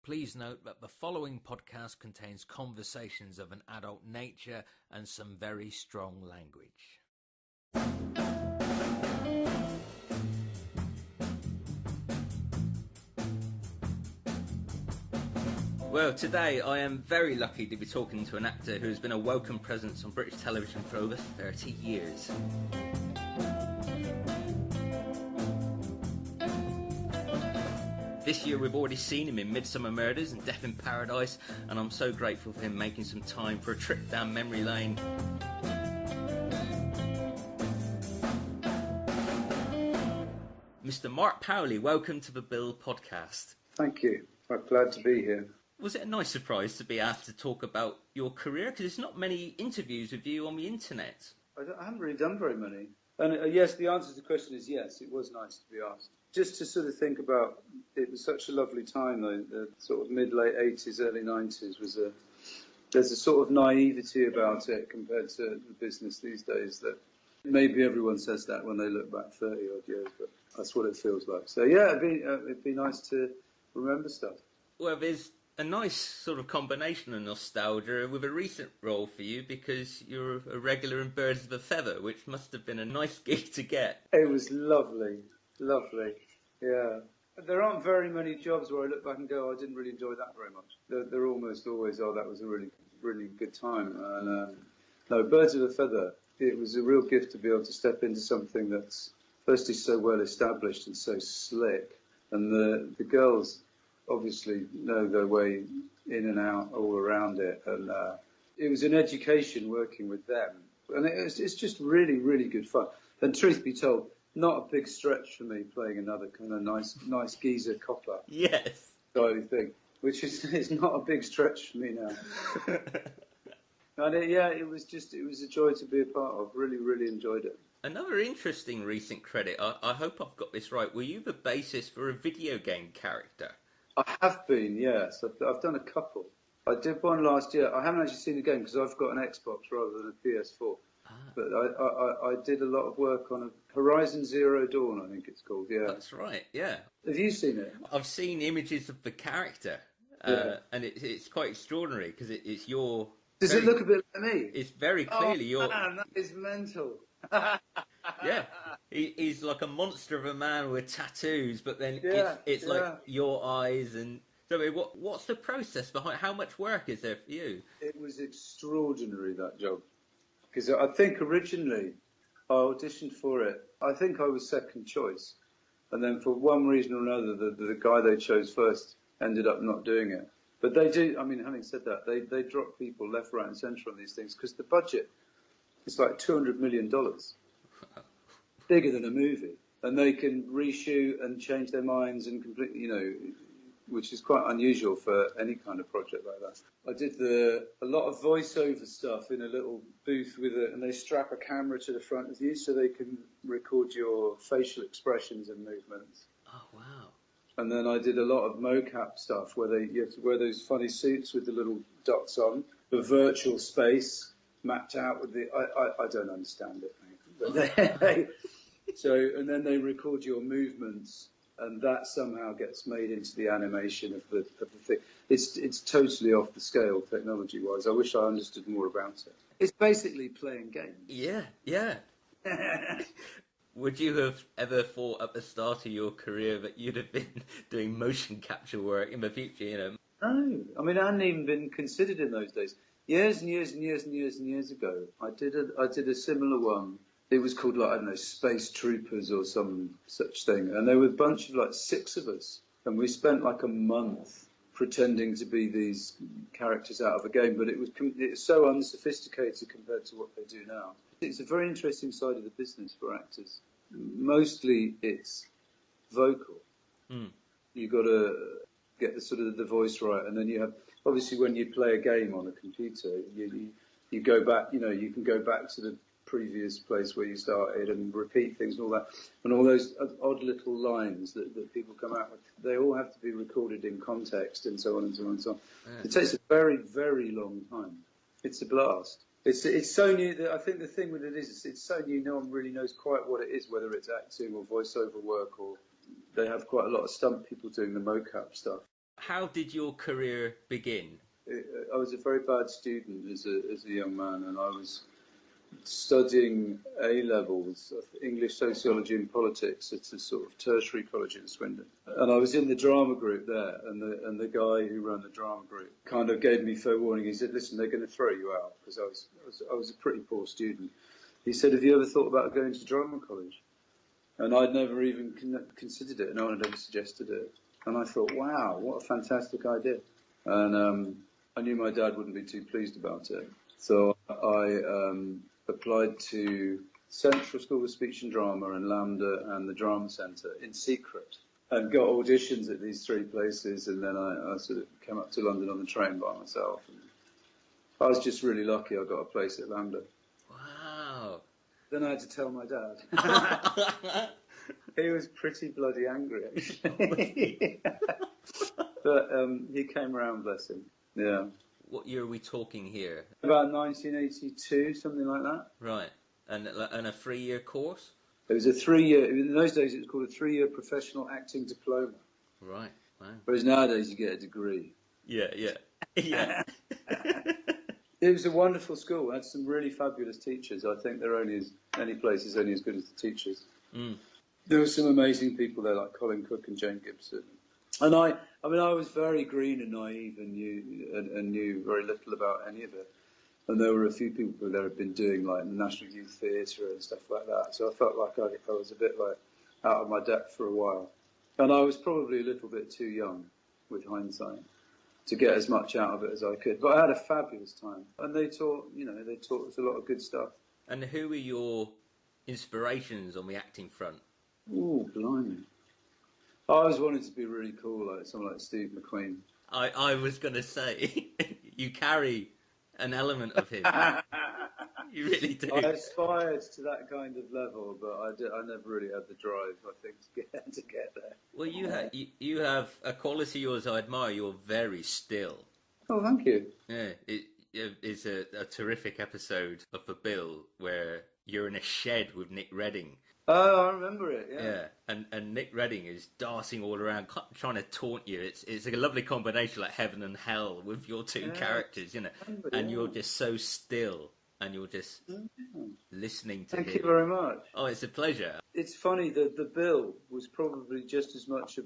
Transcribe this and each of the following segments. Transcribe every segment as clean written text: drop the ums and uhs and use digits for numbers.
Please note that the following podcast contains conversations of an adult nature and some very strong language. Well, today I am very lucky to be talking to an actor who has been a welcome presence on British television for over 30 years. This year we've already seen him in Midsummer Murders and Death in Paradise, and I'm so grateful for him making some time for a trip down memory lane. Mr. Mark Powley, welcome to the Bill podcast. Thank you. I'm glad to be here. Was it a nice surprise to be asked to talk about your career? Because there's not many interviews of you on the internet. I haven't really done very many. And yes, the answer to the question is yes, it was nice to be asked. Just to sort of think about, it was such a lovely time though, the sort of mid-late 80s, early 90s there's a sort of naivety about it compared to the business these days that maybe everyone says that when they look back 30 odd years, but that's what it feels like. So yeah, it'd be nice to remember stuff. Well, there's a nice sort of combination of nostalgia with a recent role for you because you're a regular in Birds of a Feather, which must have been a nice gig to get. It was lovely, yeah. There aren't very many jobs where I look back and go, I didn't really enjoy that very much. They're almost always, that was a really, really good time. And no, Birds of a Feather, it was a real gift to be able to step into something that's firstly so well established and so slick. And the girls obviously know their way in and out all around it, and it was an education working with them, and it's just really, really good fun. And truth be told, not a big stretch for me playing another kind of nice geezer copper, yes, kind of thing, which is not a big stretch for me now. And it was a joy to be a part of. Really, really enjoyed it. Another interesting recent credit. I hope I've got this right. Were you the bassist for a video game character? I have been, yes. I've done a couple. I did one last year. I haven't actually seen the game because I've got an Xbox rather than a PS4. But I did a lot of work on Horizon Zero Dawn, I think it's called, yeah. That's right, yeah. Have you seen it? I've seen images of the character, and it's quite extraordinary because it's your... Does it look a bit like me? It's very clearly your... Man, that is mental. Yeah, he's like a monster of a man with tattoos, but then it's like your eyes. And so what's the process behind? How much work is there for you? It was extraordinary, that job, because I think originally I auditioned for it. I think I was second choice, and then for one reason or another, the guy they chose first ended up not doing it. But they do. I mean, having said that, they drop people left, right, and centre on these things because the budget is like $200 million. Bigger than a movie, and they can reshoot and change their minds and completely, which is quite unusual for any kind of project like that. I did a lot of voiceover stuff in a little booth and they strap a camera to the front of you so they can record your facial expressions and movements. Oh wow! And then I did a lot of mocap stuff where you have to wear those funny suits with the little dots on, the virtual space mapped out with the. I don't understand it, mate. But and then they record your movements, and that somehow gets made into the animation of the thing. It's totally off the scale technology-wise. I wish I understood more about it. It's basically playing games. Yeah. Would you have ever thought at the start of your career that you'd have been doing motion capture work in the future? No, I mean I hadn't even been considered in those days. Years ago, I did a similar one. It was called, like, I don't know, Space Troopers or some such thing. And there were a bunch of, 6 of us. And we spent, a month pretending to be these characters out of a game. But it was so unsophisticated compared to what they do now. It's a very interesting side of the business for actors. Mostly it's vocal. You've got to get the voice right. And then you have, obviously, when you play a game on a computer, you go back, you can go back to the previous place where you started and repeat things and all that, and all those odd little lines that people come out with, they all have to be recorded in context and so on and so on and so on. Yeah. It takes a very, very long time. It's a blast. It's so new that I think the thing with it is it's so new, no one really knows quite what it is, whether it's acting or voiceover work, or they have quite a lot of stunt people doing the mocap stuff. How did your career begin? I was a very bad student as a young man, and I was studying A-levels of English, sociology and politics at a sort of tertiary college in Swindon. And I was in the drama group there, and the guy who ran the drama group kind of gave me fair warning. He said, listen, they're going to throw you out, because I was a pretty poor student. He said, have you ever thought about going to drama college? And I'd never even considered it, and no one had ever suggested it. And I thought, wow, what a fantastic idea. And I knew my dad wouldn't be too pleased about it. So I applied to Central School of Speech and Drama and LAMDA and the Drama Centre in secret, and got auditions at these three places, and then I sort of came up to London on the train by myself. And I was just really lucky I got a place at LAMDA. Wow. Then I had to tell my dad. He was pretty bloody angry, actually. But he came around, bless him. Yeah. What year are we talking here? About 1982, something like that. Right. And a 3-year course? It was a 3-year, in those days it was called a 3-year professional acting diploma. Right, wow. Whereas nowadays you get a degree. Yeah. Yeah. It was a wonderful school. It had some really fabulous teachers. I think any place is only as good as the teachers. Mm. There were some amazing people there, like Colin Cook and Jane Gibson. And I was very green and naive and knew very little about any of it. And there were a few people that had been doing like the National Youth Theatre and stuff like that. So I felt like I was a bit like out of my depth for a while. And I was probably a little bit too young, with hindsight, to get as much out of it as I could. But I had a fabulous time. And they taught us a lot of good stuff. And who were your inspirations on the acting front? Ooh, blimey. I always wanted to be really cool, like someone like Steve McQueen. I was going to say, you carry an element of him. You really do. I aspired to that kind of level, but I never really had the drive, I think, to get there. Well, you have a quality yours I admire. You're very still. Oh, thank you. Yeah, it's a terrific episode of The Bill where you're in a shed with Nick Redding. Oh, I remember it, yeah. Yeah, and Nick Redding is dancing all around, trying to taunt you. It's a lovely combination, like heaven and hell, with your two characters, you know. And you're just so still, and you're just listening to him. Thank you very much. Oh, it's a pleasure. It's funny that The Bill was probably just as much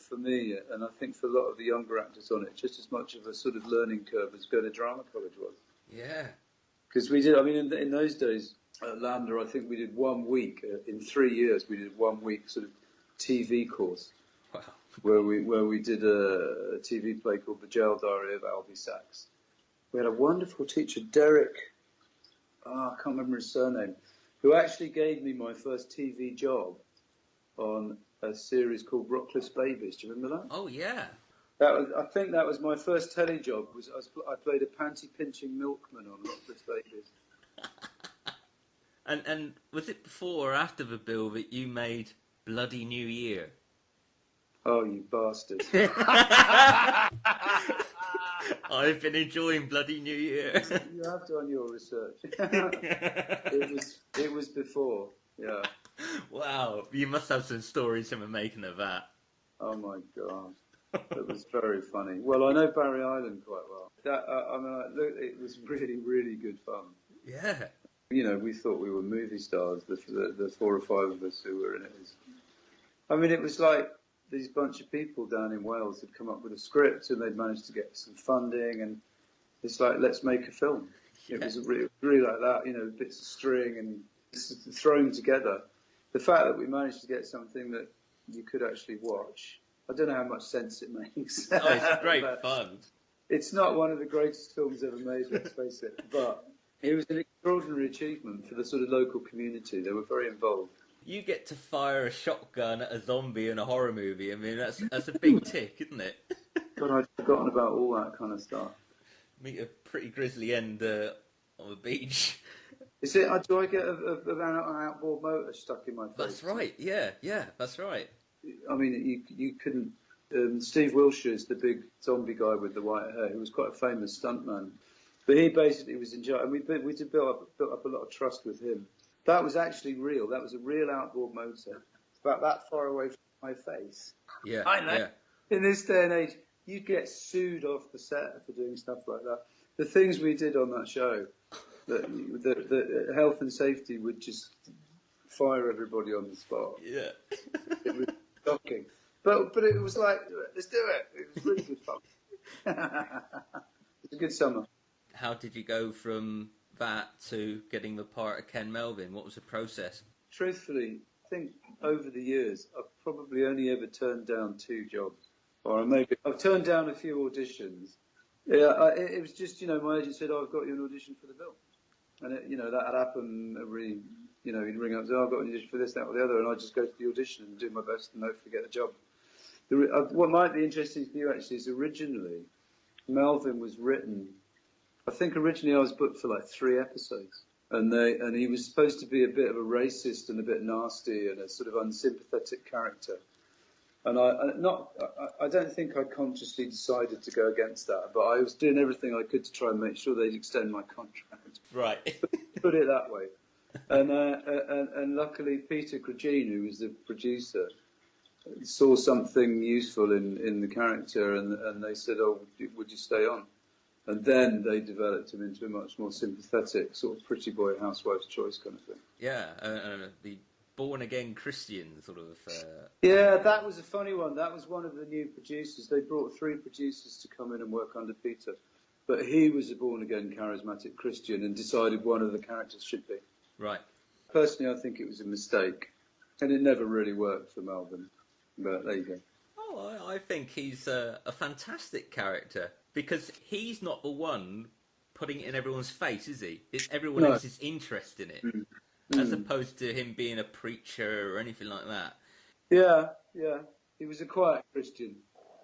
for me, and I think for a lot of the younger actors on it, just as much of a sort of learning curve as going to drama college was. Yeah. Because we did, in those days, at LAMDA, I think we did 1 week, in 3 years, we did 1 week sort of TV course. Wow. Where we did a TV play called The Jail Diary of Albie Sachs. We had a wonderful teacher, Derek, I can't remember his surname, who actually gave me my first TV job on a series called Rockless Babies. Do you remember that? Oh, yeah. I think that was my first telly job. I played a panty-pinching milkman on Rockless Babies. And was it before or after The Bill that you made Bloody New Year? Oh, you bastard. I've been enjoying Bloody New Year. You have done your research. It was before, yeah. Wow, you must have some stories from the making of that. Oh my God. It was very funny. Well, I know Barry Island quite well. It was really, really good fun. Yeah. You know, we thought we were movie stars, the 4 or 5 of us who were in it. It was like these bunch of people down in Wales had come up with a script and they'd managed to get some funding, and it's like, let's make a film. Yeah. It was really like that, you know, bits of string and thrown together. The fact that we managed to get something that you could actually watch, I don't know how much sense it makes. Oh, it's great fun. It's not one of the greatest films ever made, let's face it, but it was an extraordinary achievement for the sort of local community. They were very involved. You get to fire a shotgun at a zombie in a horror movie. I mean, that's a big tick, isn't it? God, I'd forgotten about all that kind of stuff. Meet a pretty grisly end on the beach. Is it? Do I get an outboard motor stuck in my face? That's right. Yeah, that's right. I mean, you couldn't. Steve Wilshire is the big zombie guy with the white hair, who was quite a famous stuntman. But he basically was in charge, and we did build up a lot of trust with him. That was actually real. That was a real outboard motor. About that far away from my face. Yeah. I know. Yeah. In this day and age, you'd get sued off the set for doing stuff like that. The things we did on that show, the health and safety would just fire everybody on the spot. Yeah. It was shocking. But it was like, let's do it. It was really good fun. It was a good summer. How did you go from that to getting the part of Ken Melvin? What was the process? Truthfully, I think over the years, I've probably only ever turned down 2 jobs. Or maybe I've turned down a few auditions. Yeah, it was just, my agent said, I've got you an audition for the film. And, that had happened every, he'd ring up and say, I've got an audition for this, that or the other. And I'd just go to the audition and do my best and hopefully get a job. What might be interesting for you, actually, is originally, Melvin was written, I think originally I was booked for like 3 episodes. And he was supposed to be a bit of a racist and a bit nasty and a sort of unsympathetic character. And I don't think I consciously decided to go against that, but I was doing everything I could to try and make sure they'd extend my contract. Right. Put it that way. And luckily Peter Cragine, who was the producer, saw something useful in the character, and they said, "Oh, would you stay on?" And then they developed him into a much more sympathetic, sort of pretty boy housewife's choice kind of thing. Yeah, the born-again Christian sort of... Yeah, that was a funny one. That was one of the new producers. They brought 3 producers to come in and work under Peter. But he was a born-again charismatic Christian and decided one of the characters should be. Right. Personally, I think it was a mistake. And it never really worked for Melvin. But there you go. Oh, I think he's a fantastic character. Because he's not the one putting it in everyone's face, is he? It's everyone else's interest in it. As opposed to him being a preacher or anything like that. Yeah. He was a quiet Christian.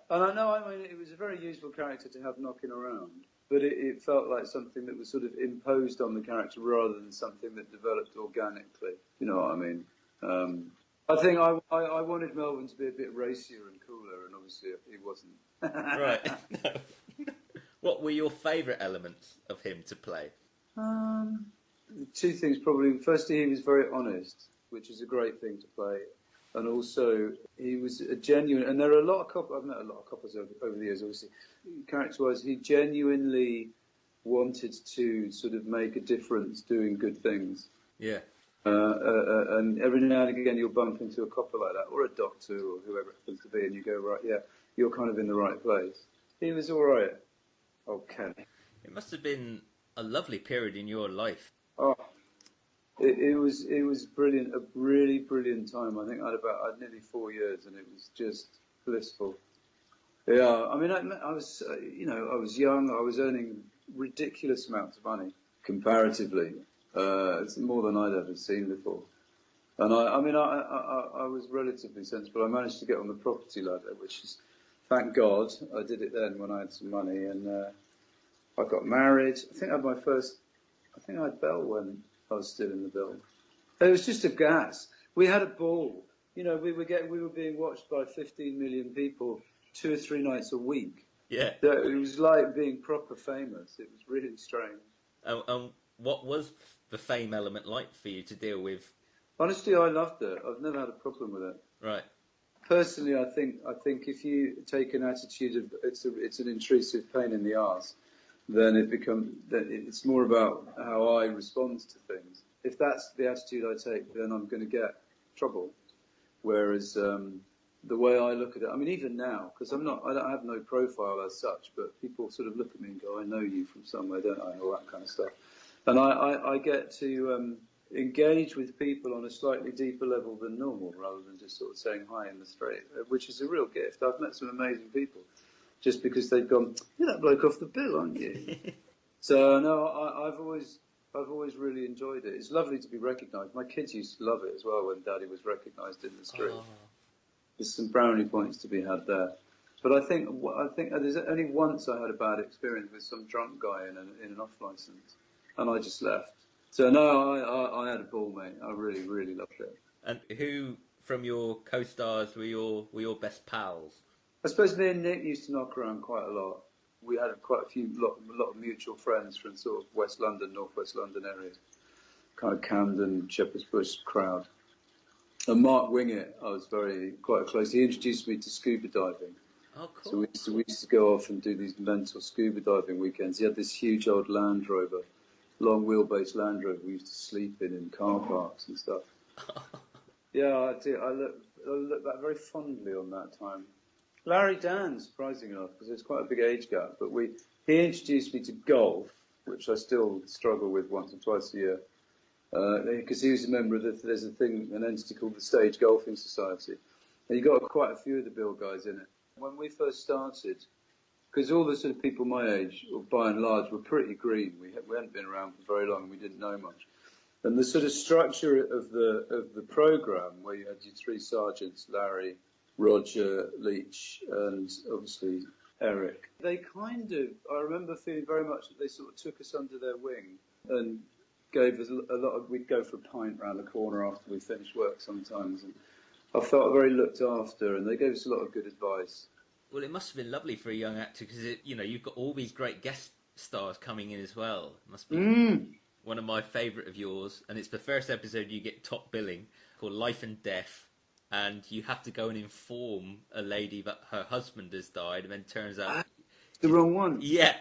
And I mean, it was a very useful character to have knocking around. But it felt like something that was sort of imposed on the character rather than something that developed organically. You know what I mean? I think I wanted Melvin to be a bit racier and cooler, and obviously he wasn't. Right. No. What were your favourite elements of him to play? 2 things probably. Firstly, he was very honest, which is a great thing to play. And also, he was a genuine, and there are a lot of couples, I've met a lot of couples over the years, obviously. Character-wise, he genuinely wanted to sort of make a difference doing good things. Yeah. And every now and again you'll bump into a couple like that, or a doctor, or whoever it happens to be, and you go, right, yeah, you're kind of in the right place. He was all right. Okay. It must have been a lovely period in your life. Oh, it was brilliant, a really brilliant time. I think I had nearly 4 years, and it was just blissful. Yeah, I mean, I was, I was young. I was earning ridiculous amounts of money comparatively. It's more than I'd ever seen before. And I was relatively sensible. I managed to get on the property ladder, which is, thank God, I did it then when I had some money, and I got married. I think I had Belle when I was still in the bill. It was just a gas. We had a ball. We were being watched by 15 million people 2 or 3 nights a week. Yeah. So it was like being proper famous. It was really strange. What was the fame element like for you to deal with? Honestly, I loved it. I've never had a problem with it. Right. Personally, I think if you take an attitude of it's an intrusive pain in the arse, then it's more about how I respond to things. If that's the attitude I take, then I'm going to get trouble. Whereas the way I look at it, I mean, even now, because I don't have no profile as such, but people sort of look at me and go, I know you from somewhere, don't I, and all that kind of stuff. And I get to engage with people on a slightly deeper level than normal, rather than just sort of saying hi in the street, which is a real gift. I've met some amazing people just because they've gone, you're that bloke off the bill, aren't you? So no, I've always really enjoyed it. It's lovely to be recognised. My kids used to love it as well when Daddy was recognised in the street. Oh. There's some brownie points to be had there. But I think there's only once I had a bad experience with some drunk guy in an off licence, and I just left. So no, I had a ball, mate. I really, really loved it. And who from your co-stars were your best pals? I suppose me and Nick used to knock around quite a lot. We had quite a lot of mutual friends from sort of West London, North West London areas, kind of Camden, Shepherd's Bush crowd. And Mark Wingett, I was quite close. He introduced me to scuba diving, Oh, So cool. we used to go off and do these mental scuba diving weekends. He had this huge old Land Rover, long wheelbase Land Rover we used to sleep in car parks and stuff. Yeah, I do. I look back very fondly on that time. Larry Dan, surprising enough, because there's quite a big age gap, but he introduced me to golf, which I still struggle with once or twice a year, because he was a member of there's an entity called the Stage Golfing Society, and you got quite a few of the Bill guys in it. When we first started, because all the sort of people my age, or by and large, were pretty green. We hadn't been around for very long, and we didn't know much. And the sort of structure of the program, where you had your three sergeants, Larry, Roger, Leach, and obviously Eric, they I remember feeling very much that they sort of took us under their wing and gave us a lot of, we'd go for a pint round the corner after we finished work sometimes, and I felt very looked after, and they gave us a lot of good advice. Well, it must have been lovely for a young actor because you've got all these great guest stars coming in as well. It must be one of my favourite of yours, and it's the first episode you get top billing, called Life and Death, and you have to go and inform a lady that her husband has died, and then turns out the wrong one. Yeah.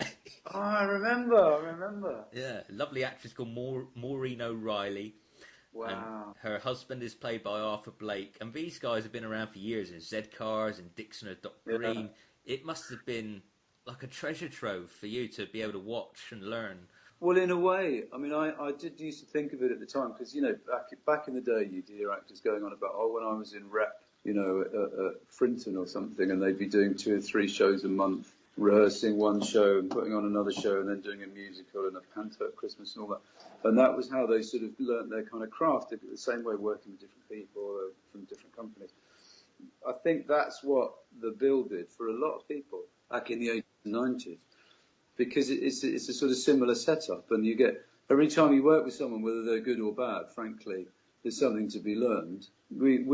Oh, I remember. Yeah, lovely actress called Maureen O'Reilly. Wow. And her husband is played by Arthur Blake, and these guys have been around for years in Z-Cars and Dixon and Doc Green. It must have been like a treasure trove for you to be able to watch and learn. Well, in a way, I mean, I did used to think of it at the time, because, back in the day, you'd hear actors going on about, when I was in rep, at Frinton or something, and they'd be doing 2 or 3 shows a month, rehearsing one show and putting on another show, and then doing a musical and a panto at Christmas and all that. And that was how they sort of learnt their kind of craft, the same way working with different people from different companies. I think that's what the Bill did for a lot of people back in the 80s and 90s, because it's a sort of similar setup, and you get, every time you work with someone, whether they're good or bad, frankly, there's something to be learned. It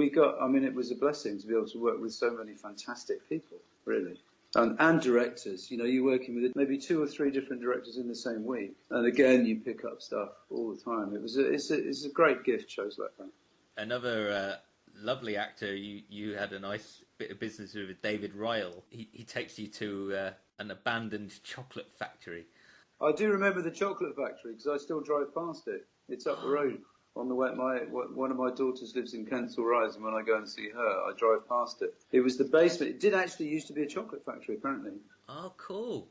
was a blessing to be able to work with so many fantastic people, really. And directors, you're working with maybe 2 or 3 different directors in the same week, and again you pick up stuff all the time. It's a great gift, shows like that. Another lovely actor you had a nice bit of business with David Ryle. He takes you to an abandoned chocolate factory. I do remember the chocolate factory because I still drive past it. It's up the road. On the way, one of my daughters lives in Kensal Rise, and when I go and see her, I drive past it. It was the basement. It did actually used to be a chocolate factory, apparently. Oh, cool.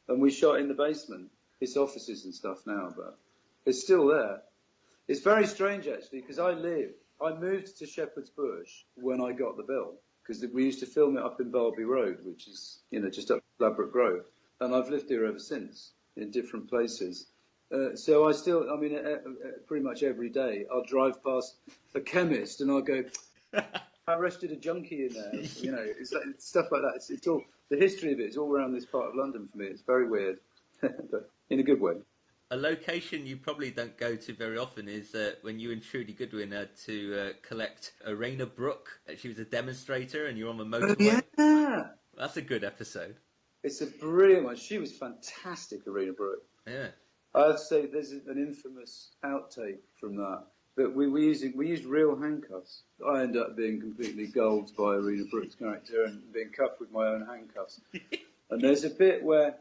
And we shot in the basement. It's offices and stuff now, but it's still there. It's very strange, actually, because I moved to Shepherd's Bush when I got the Bill, because we used to film it up in Barby Road, which is, just up Ladbroke Grove. And I've lived here ever since, in different places. So I still, pretty much every day, I'll drive past a chemist and I'll go, I arrested a junkie in there. It's stuff like that. It's all, the history of it is all around this part of London for me. It's very weird, but in a good way. A location you probably don't go to very often is when you and Trudy Goodwin had to collect Arena Brooke. She was a demonstrator and you're on the motorway. Yeah. That's a good episode. It's a brilliant one. She was fantastic, Arena Brooke. Yeah. I have to say, there's an infamous outtake from that we used real handcuffs. I ended up being completely gulled by Arena Brooke's character and being cuffed with my own handcuffs. And there's a bit where,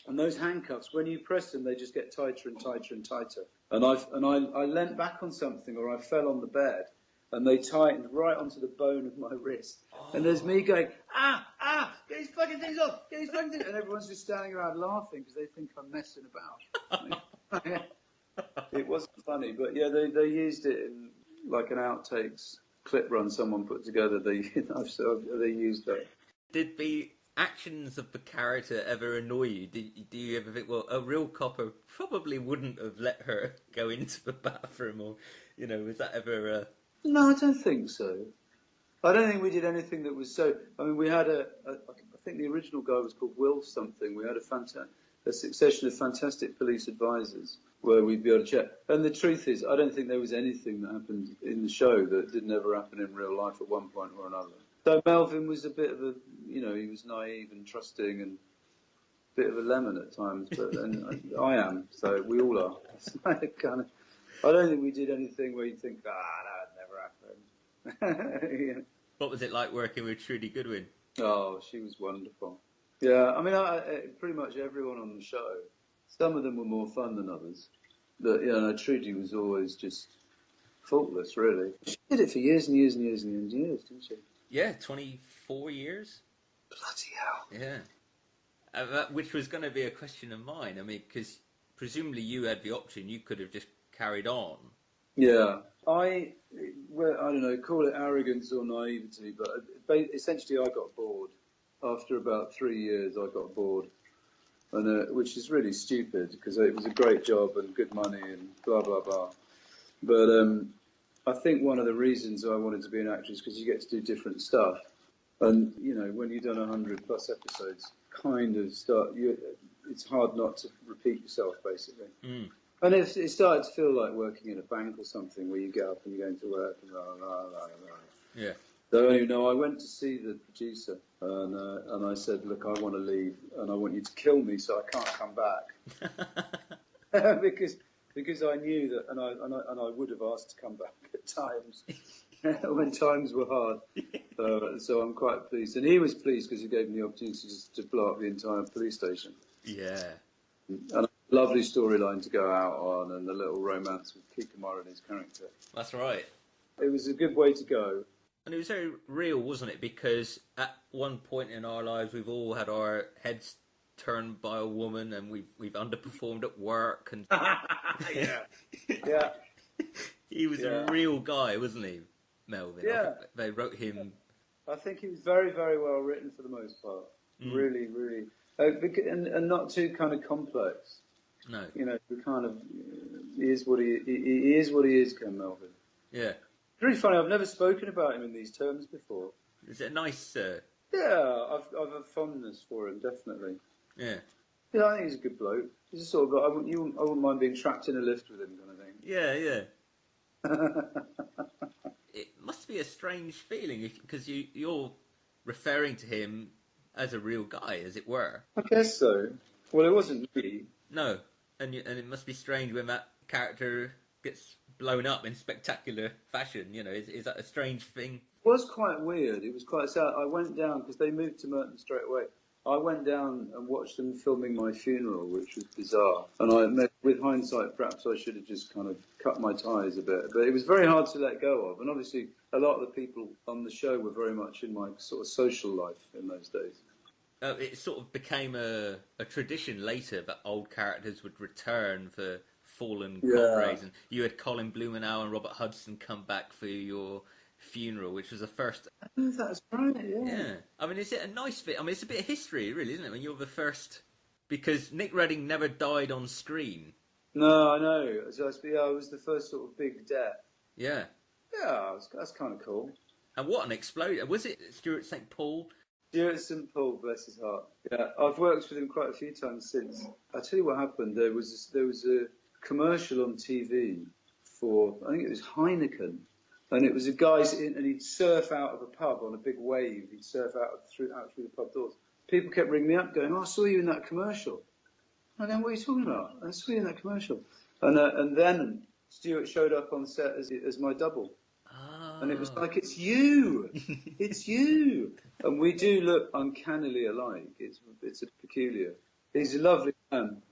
and those handcuffs, when you press them, they just get tighter and tighter and tighter. And I leant back on something, or I fell on the bed, and they tightened right onto the bone of my wrist. Oh. And there's me going, get these fucking things off, and everyone's just standing around laughing because they think I'm messing about. It wasn't funny, but yeah, they used it in like an outtakes clip run someone put together. They used that. Did the actions of the character ever annoy you? Do you ever think, well, a real copper probably wouldn't have let her go into the bathroom, or was that ever? No, I don't think so. I don't think we did anything that was so. I mean, we had I think the original guy was called Will something. We had a succession of fantastic police advisors where we'd be able to check. And the truth is, I don't think there was anything that happened in the show that didn't ever happen in real life at one point or another. So Melvin was a bit of a, he was naive and trusting and a bit of a lemon at times, but and I am, so we all are. I don't think we did anything where you think, that never happened. What was it like working with Trudy Goodwin? Oh, she was wonderful. Yeah, I mean, pretty much everyone on the show. Some of them were more fun than others. But, Trudy was always just faultless, really. She did it for years and years and years and years, didn't she? Yeah, 24 years. Bloody hell. Yeah. Which was going to be a question of mine. I mean, because presumably you had the option, you could have just carried on. Yeah. I don't know, call it arrogance or naivety, but essentially I got bored. After about 3 years, I got bored. And which is really stupid, because it was a great job and good money and blah, blah, blah. But I think one of the reasons I wanted to be an actress is because you get to do different stuff. And, when you've done 100 plus episodes, it's hard not to repeat yourself, basically. Mm. And it started to feel like working in a bank or something, where you get up and you're going to work and blah, blah, blah, blah. Yeah. So, I went to see the producer and I said, look, I want to leave and I want you to kill me so I can't come back. because I knew that, and I would have asked to come back at times when times were hard. So I'm quite pleased. And he was pleased because he gave me the opportunity to blow up the entire police station. Yeah. And a lovely storyline to go out on, and a little romance with Kikimara and his character. That's right. It was a good way to go. And it was very real, wasn't it? Because at one point in our lives, we've all had our heads turned by a woman, and we've underperformed at work. And Yeah. He was a real guy, wasn't he, Melvin? Yeah. They wrote him. I think he was very, very well written for the most part. Really, really, and not too kind of complex. No. He is what he is, Ken Melvin. Yeah. It's really funny. I've never spoken about him in these terms before. Is it nice? Yeah, I've a fondness for him, definitely. Yeah. Yeah, I think he's a good bloke. He's a sort of guy. I wouldn't mind being trapped in a lift with him, kind of thing. Yeah. It must be a strange feeling because you're referring to him as a real guy, as it were. I guess so. Well, it wasn't me. No, and it must be strange when that character gets blown up in spectacular fashion. Is that a strange thing? It was quite weird. It was quite sad. I went down because they moved to Merton straight away. I went down and watched them filming my funeral, which was bizarre. And with hindsight, perhaps I should have just kind of cut my ties a bit. But it was very hard to let go of. And obviously, a lot of the people on the show were very much in my sort of social life in those days. It sort of became a tradition later that old characters would return for fallen comrades. And you had Colin Blumenauer and Robert Hudson come back for your funeral, which was the first. Oh, that's right, yeah. I mean, is it a nice bit? I mean, it's a bit of history, really, isn't it? When you're the first, because Nick Redding never died on screen. No, I know. It was the first sort of big death. Yeah. Yeah, that's kind of cool. And what an explosion! Was it Stuart St. Paul? Stuart St. Paul, bless his heart. Yeah, I've worked with him quite a few times since. I'll tell you what happened. There was a commercial on TV for, I think it was Heineken. And it was a guy, and he'd surf out of a pub on a big wave. He'd surf out through the pub doors. People kept ringing me up going, I saw you in that commercial. I go, what are you talking about? I saw you in that commercial. And then Stuart showed up on set as my double. Oh. And it was like, it's you! It's you! And we do look uncannily alike. It's a peculiar. He's a lovely man,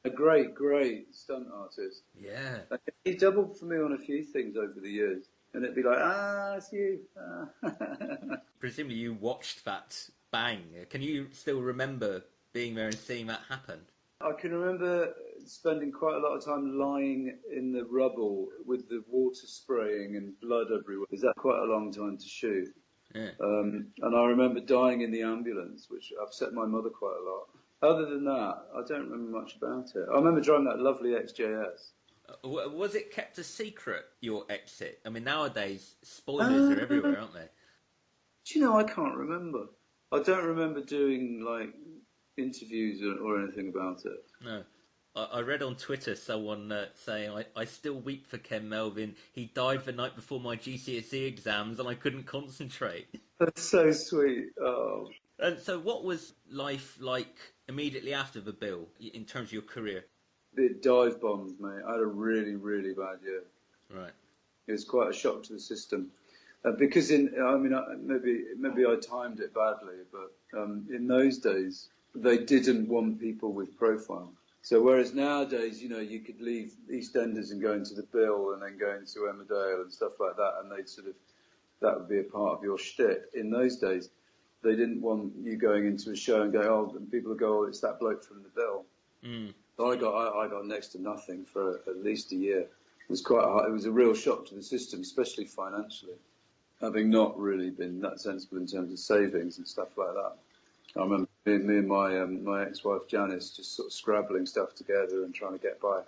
a great, great stunt artist. Yeah. He doubled for me on a few things over the years. And it'd be like, it's you. Presumably you watched that bang. Can you still remember being there and seeing that happen? I can remember spending quite a lot of time lying in the rubble with the water spraying and blood everywhere. Is that quite a long time to shoot? Yeah. And I remember dying in the ambulance, which upset my mother quite a lot. Other than that, I don't remember much about it. I remember driving that lovely XJS. Was it kept a secret, your exit? I mean, nowadays, spoilers are everywhere, aren't they? Do you know, I can't remember. I don't remember doing, interviews or anything about it. No. I read on Twitter someone saying, I still weep for Ken Melvin. He died the night before my GCSE exams and I couldn't concentrate. That's so sweet. Oh. And so what was life like immediately after the bill, in terms of your career? It dive bombed, mate. I had a really, really bad year. Right. It was quite a shock to the system. Because maybe I timed it badly, but in those days they didn't want people with profile. So whereas nowadays, you could leave EastEnders and go into the Bill and then go into Emmerdale and stuff like that, and that would be a part of your shtick. In those days, they didn't want you going into a show and go, and people would go, it's that bloke from the Bill. Mm. So I got next to nothing for at least a year. It was quite hard. It was a real shock to the system, especially financially, having not really been that sensible in terms of savings and stuff like that. I remember me and my ex-wife Janice just sort of scrabbling stuff together and trying to get by.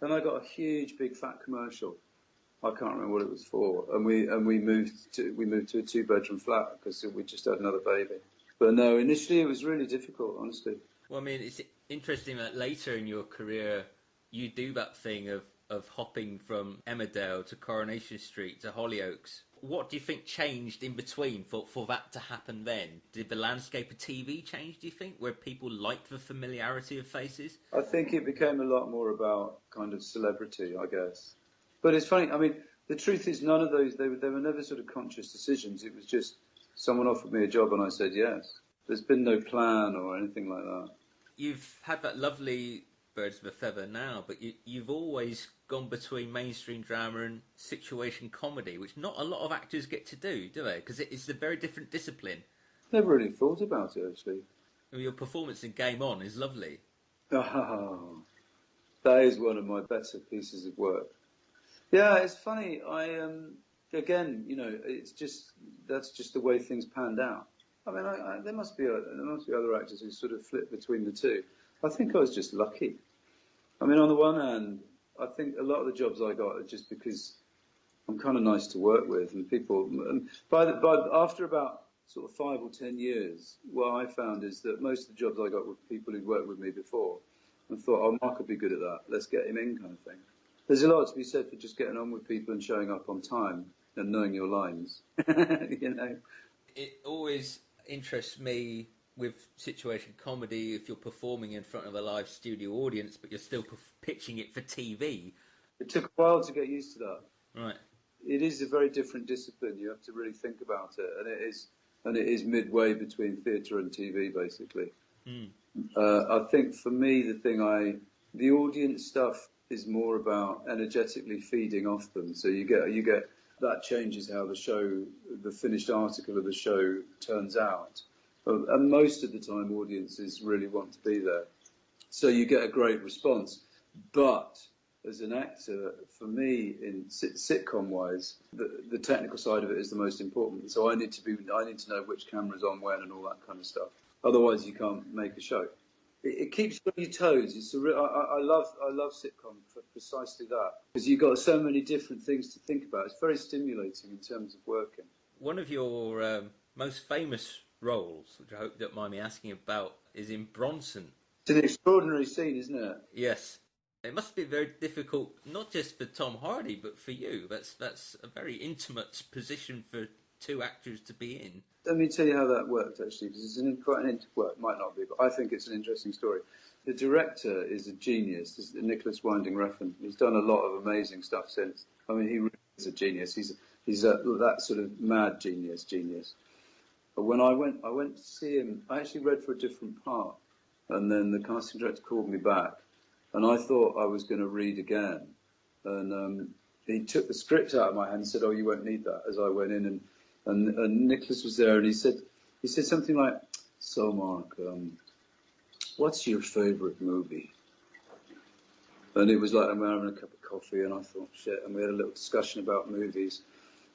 Then I got a huge, big, fat commercial. I can't remember what it was for, and we moved to a 2-bedroom flat because we just had another baby. But no, initially it was really difficult, honestly. Well, I mean, it's interesting that later in your career you do that thing of hopping from Emmerdale to Coronation Street to Hollyoaks. What do you think changed in between for that to happen then? Did the landscape of TV change, do you think, where people liked the familiarity of faces? I think it became a lot more about kind of celebrity, I guess. But it's funny, I mean, the truth is none of those, they were never sort of conscious decisions. It was just someone offered me a job and I said yes. There's been no plan or anything like that. You've had that lovely Birds of a Feather now, but you've always gone between mainstream drama and situation comedy, which not a lot of actors get to do they? Because it's a very different discipline. Never really thought about it, actually. I mean, your performance in Game On is lovely. Oh, that is one of my better pieces of work. Yeah, it's funny. Again, that's just the way things panned out. I mean, there must be other actors who sort of flip between the two. I think I was just lucky. I mean, on the one hand, I think a lot of the jobs I got are just because I'm kind of nice to work with, and people. And after about sort of 5 or 10 years, what I found is that most of the jobs I got were people who'd worked with me before, and thought, oh, Mark would be good at that. Let's get him in, kind of thing. There's a lot to be said for just getting on with people and showing up on time and knowing your lines. It always interests me with situation comedy if you're performing in front of a live studio audience, but you're still pitching it for TV. It took a while to get used to that. Right. It is a very different discipline. You have to really think about it, and it is midway between theatre and TV, basically. Mm. I think for me, the audience stuff is more about energetically feeding off them. So you get that changes how the finished article of the show turns out. And most of the time, audiences really want to be there. So you get a great response. But as an actor, for me, in sitcom-wise, the technical side of it is the most important. So I need to know which camera's on when and all that kind of stuff. Otherwise, you can't make a show. It keeps you on your toes. I love sitcom for precisely that, because you've got so many different things to think about. It's very stimulating in terms of working. One of your most famous roles, which I hope you don't mind me asking about, is in Bronson. It's an extraordinary scene, isn't it? Yes. It must be very difficult, not just for Tom Hardy, but for you. That's a very intimate position for two actors to be in. Let me tell you how that worked, actually, because it's well, it might not be, but I think it's an interesting story. The director is a genius. This is Nicholas Winding Refn. He's done a lot of amazing stuff since. I mean, he really is a genius. He's that sort of mad genius. But when I went to see him, I actually read for a different part, and then the casting director called me back, and I thought I was going to read again, and he took the script out of my hand and said, "Oh, you won't need that." As I went in, and Nicholas was there, and he said something like, "So, Mark, what's your favourite movie?" And it was like I'm having a cup of coffee, and I thought, shit, and we had a little discussion about movies,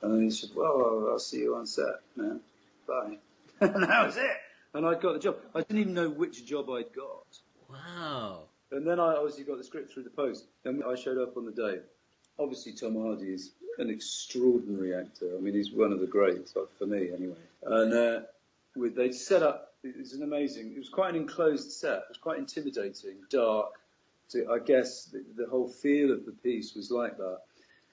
and then he said, "Well, I'll see you on set, man. Bye." And that was it. And I got the job. I didn't even know which job I'd got. Wow. And then I obviously got the script through the post, and I showed up on the day. Obviously, Tom Hardy is an extraordinary actor. I mean, he's one of the greats, for me anyway. And they set up, it was quite an enclosed set. It was quite intimidating, dark. So I guess the whole feel of the piece was like that.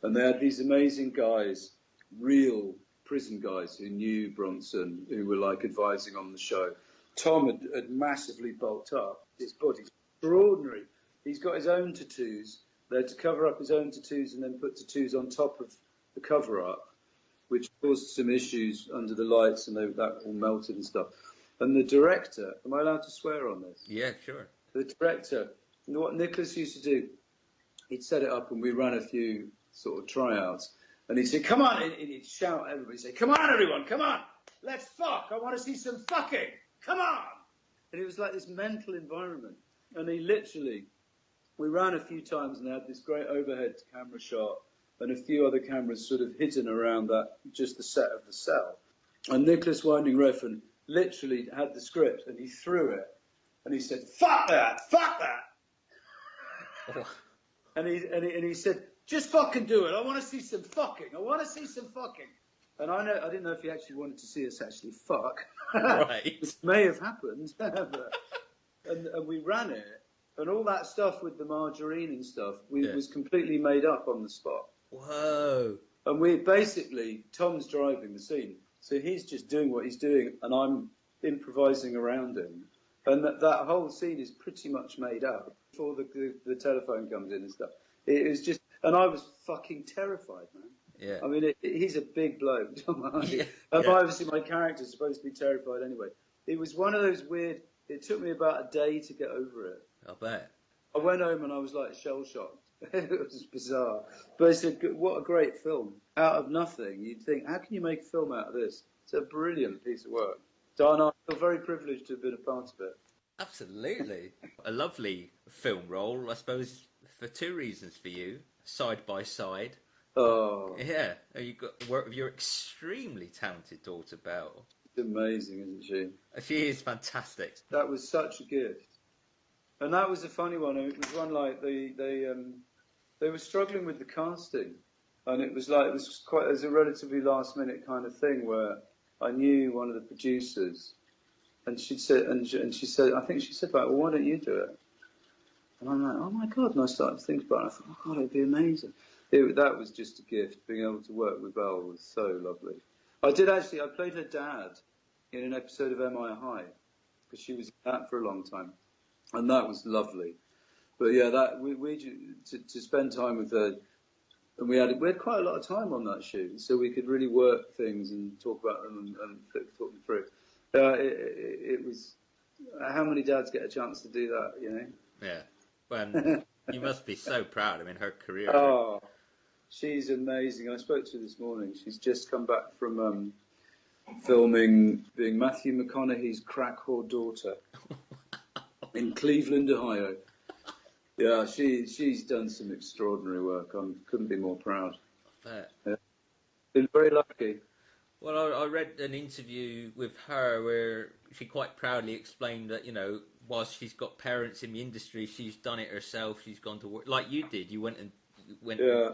And they had these amazing guys, real prison guys who knew Bronson, who were like advising on the show. Tom had massively bulked up. His body's extraordinary. He's got his own tattoos. They had to cover up his own tattoos and then put tattoos on top of the cover-up. which caused some issues under the lights, and that all melted and stuff. And the director, am I allowed to swear on this? Yeah, sure. The director, what Nicholas used to do, he'd set it up and we ran a few sort of tryouts. And he'd say, come on, and he'd shout at everybody, say, come on, everyone, come on, let's fuck, I want to see some fucking, come on. And it was like this mental environment. And he literally, we ran a few times and they had this great overhead camera shot and a few other cameras sort of hidden around that, just the set of the cell. And Nicholas Winding Refn literally had the script and he threw it and he said, fuck that, fuck that. and he said, just fucking do it. I want to see some fucking. I want to see some fucking. And I didn't know if he actually wanted to see us actually fuck. Right. It may have happened. and we ran it. And all that stuff with the margarine and stuff was completely made up on the spot. Whoa. And we basically, Tom's driving the scene. So he's just doing what he's doing and I'm improvising around him. And that whole scene is pretty much made up before the telephone comes in and stuff. It was just, and I was fucking terrified, man. Yeah. I mean, he's a big bloke, Tom Hardy. Yeah. And obviously my character's supposed to be terrified anyway. It was one of those weird, it took me about a day to get over it. I bet. I went home and I was like shell-shocked. It was bizarre. But what a great film. Out of nothing, you'd think, how can you make a film out of this? It's a brilliant piece of work. So I feel very privileged to have been a part of it. Absolutely. A lovely film role, I suppose, for two reasons for you. Side by side. Oh. Yeah. You've got the work of your extremely talented daughter, Belle. It's amazing, isn't she? She is fantastic. That was such a gift. And that was a funny one. It was one like they were struggling with the casting. And it was a relatively last minute kind of thing where I knew one of the producers and she said, I think she said, like, well, why don't you do it? And I'm like, oh my God. And I started to think about it. I thought, oh God, it'd be amazing. That was just a gift. Being able to work with Belle was so lovely. I played her dad in an episode of Am I High? Because she was in that for a long time. And that was lovely. But yeah, to spend time with her, and we had quite a lot of time on that shoot, so we could really work things and talk about them and talk them through. It was, how many dads get a chance to do that, you know? Yeah. Well, you must be so proud. I mean, her career. Oh, she's amazing. I spoke to her this morning. She's just come back from filming being Matthew McConaughey's crack whore daughter in Cleveland, Ohio. Yeah, she's done some extraordinary work. I couldn't be more proud. I bet. Yeah. Been very lucky. Well, I read an interview with her where she quite proudly explained that, you know, whilst she's got parents in the industry, she's done it herself. She's gone to work like you did. You went. Yeah,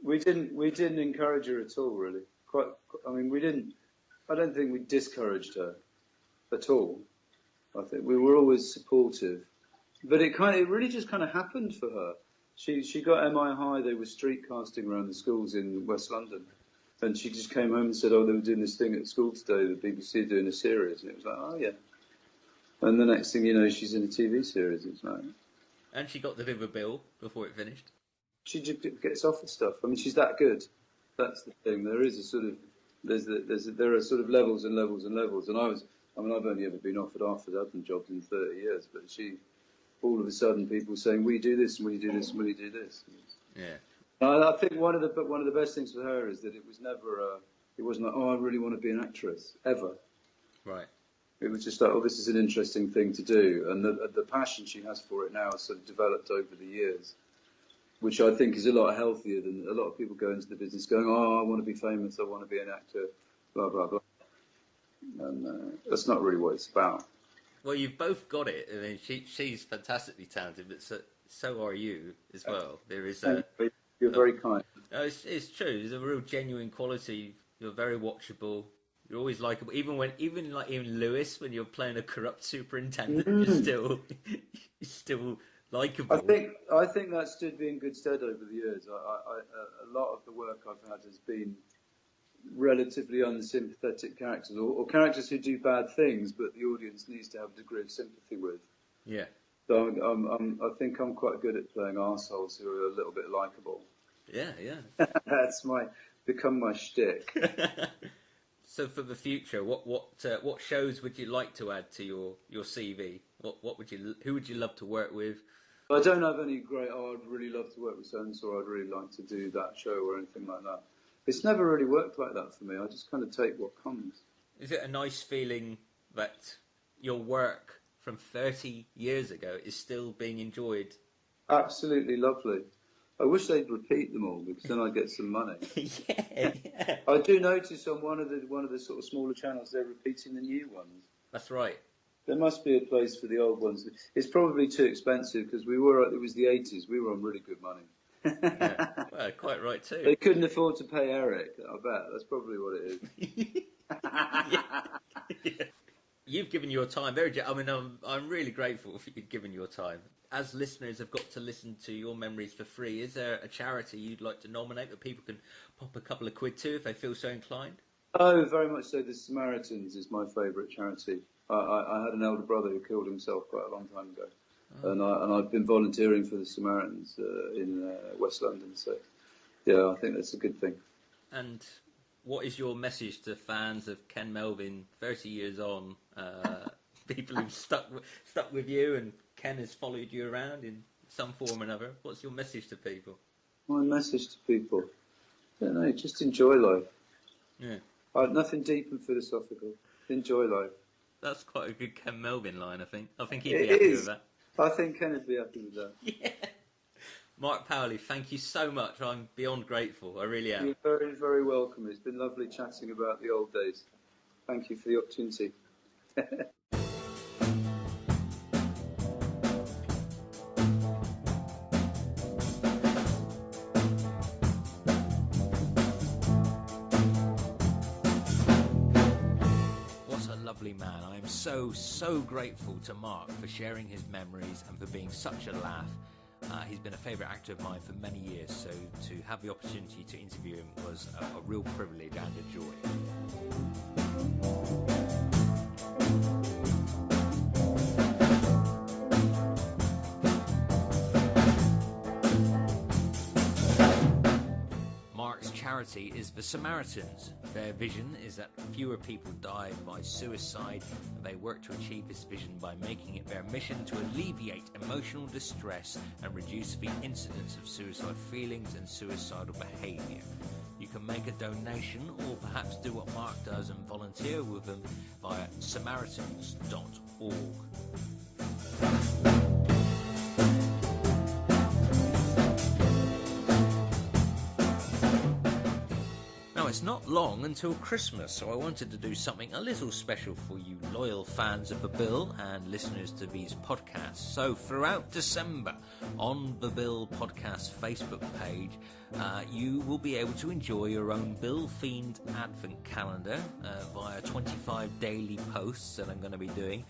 we didn't encourage her at all, really. We didn't. I don't think we discouraged her at all. I think we were always supportive. But it really just kind of happened for her. She got MI High. They were street casting around the schools in West London, and she just came home and said, "Oh, they were doing this thing at school today. The BBC are doing a series," and it was like, "Oh yeah." And the next thing you know, she's in a TV series. It's like, and she got to do the bill before it finished. She just gets offered stuff. I mean, she's that good. That's the thing. There is a sort of there are sort of levels and levels and levels. And I've only ever been offered half a dozen jobs in 30 years, but all of a sudden, people saying, "We do this, and we do this, and we do this." Yeah. I think one of the best things for her is that it was never. It wasn't like, "Oh, I really want to be an actress," ever. Right. It was just like, "Oh, this is an interesting thing to do," and the passion she has for it now has sort of developed over the years, which I think is a lot healthier than a lot of people go into the business going, "Oh, I want to be famous, I want to be an actor, blah blah blah," and that's not really what it's about. Well, you've both got it. I mean, she's fantastically talented, but so are you as well. There is You're very kind. No, it's true. There's a real genuine quality. You're very watchable. You're always likable. Even Lewis, when you're playing a corrupt superintendent, you're still likable. I think that stood me in good stead over the years. A lot of the work I've had has been relatively unsympathetic characters, or characters who do bad things, but the audience needs to have a degree of sympathy with. Yeah. So I think I'm quite good at playing arseholes who are a little bit likeable. Yeah, yeah. That's my become my shtick. So for the future, what shows would you like to add to your CV? Who would you love to work with? I don't have any great, I'd really love to work with so-and-so, or I'd really like to do that show or anything like that. It's never really worked like that for me. I just kind of take what comes. Is it a nice feeling that your work from 30 years ago is still being enjoyed? Absolutely lovely. I wish they'd repeat them all, because then I'd get some money. Yeah. I do notice on one of the sort of smaller channels they're repeating the new ones. That's right. There must be a place for the old ones. It's probably too expensive, because it was the 80s. We were on really good money. Yeah. Well, quite right too. They couldn't afford to pay Eric, I bet. That's probably what it is. Yeah. You've given your time. I'm really grateful for you giving your time. As listeners have got to listen to your memories for free, is there a charity you'd like to nominate that people can pop a couple of quid to if they feel so inclined? Oh, very much so. The Samaritans is my favourite charity. I had an elder brother who killed himself quite a long time ago. Oh. And I've been volunteering for the Samaritans in West London. So, yeah, I think that's a good thing. And what is your message to fans of Ken Melvin 30 years on? People who've stuck with you, and Ken has followed you around in some form or another. What's your message to people? My message to people? I don't know, just enjoy life. Yeah. Nothing deep and philosophical. Enjoy life. That's quite a good Ken Melvin line, I think. I think he'd be happy with that. I think Ken would be happy with that. Yeah. Mark Powley, thank you so much. I'm beyond grateful. I really am. You're very, very welcome. It's been lovely chatting about the old days. Thank you for the opportunity. Man, I am so grateful to Mark for sharing his memories and for being such a laugh. He's been a favourite actor of mine for many years, so to have the opportunity to interview him was a real privilege and a joy. Charity is the Samaritans. Their vision is that fewer people die by suicide, and they work to achieve this vision by making it their mission to alleviate emotional distress and reduce the incidence of suicide feelings and suicidal behaviour. You can make a donation or perhaps do what Mark does and volunteer with them via samaritans.org. It's not long until Christmas, so I wanted to do something a little special for you loyal fans of The Bill and listeners to these podcasts. So throughout December, on The Bill podcast Facebook page, you will be able to enjoy your own Bill-themed advent calendar via 25 daily posts that I'm going to be doing.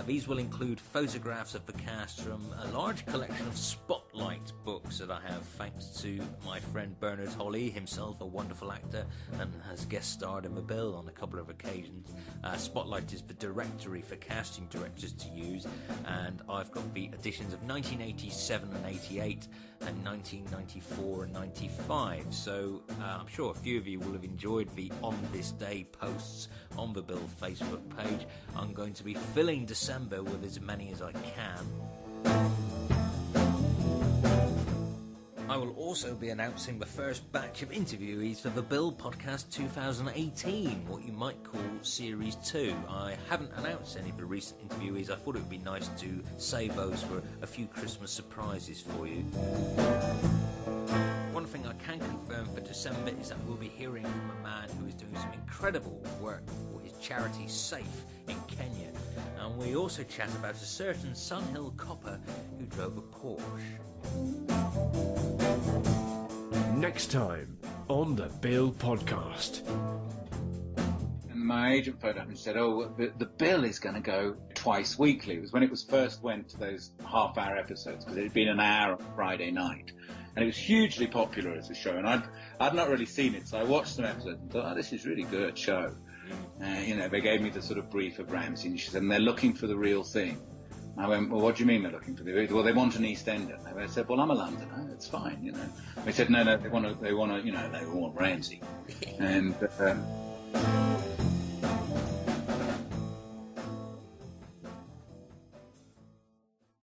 These will include photographs of the cast from a large collection of Spotlight books that I have, thanks to my friend Bernard Holly, himself a wonderful actor and has guest starred in The Bill on a couple of occasions. Spotlight is the directory for casting directors to use, and I've got the editions of 1987 and 88 and 1994 and 95. So I'm sure a few of you will have enjoyed the On This Day posts on the Bill Facebook page. I'm going to be filling December with as many as I can. I will also be announcing the first batch of interviewees for the Bill Podcast 2018, what you might call Series 2. I haven't announced any of the recent interviewees. I thought it would be nice to save those for a few Christmas surprises for you. One thing I can confirm for December is that we'll be hearing from a man who is doing some incredible work for his charity Safe in Kenya. And we also chat about a certain Sunhill copper who drove a Porsche. Next time on the Bill Podcast. And my agent phoned up and said, the Bill is going to go twice weekly. It was when it was first went to those half-hour episodes, because it had been an hour on Friday night. And it was hugely popular as a show. And I'd not really seen it, so I watched some episodes and thought, this is really good show. They gave me the sort of brief of Ramsey, and she said, and they're looking for the real thing. I went, well, what do you mean they're looking for the? Well, they want an EastEnder. And I said, well, I'm a Londoner. It's fine, you know. They said, no, they want to, you know, they want Ramsey. And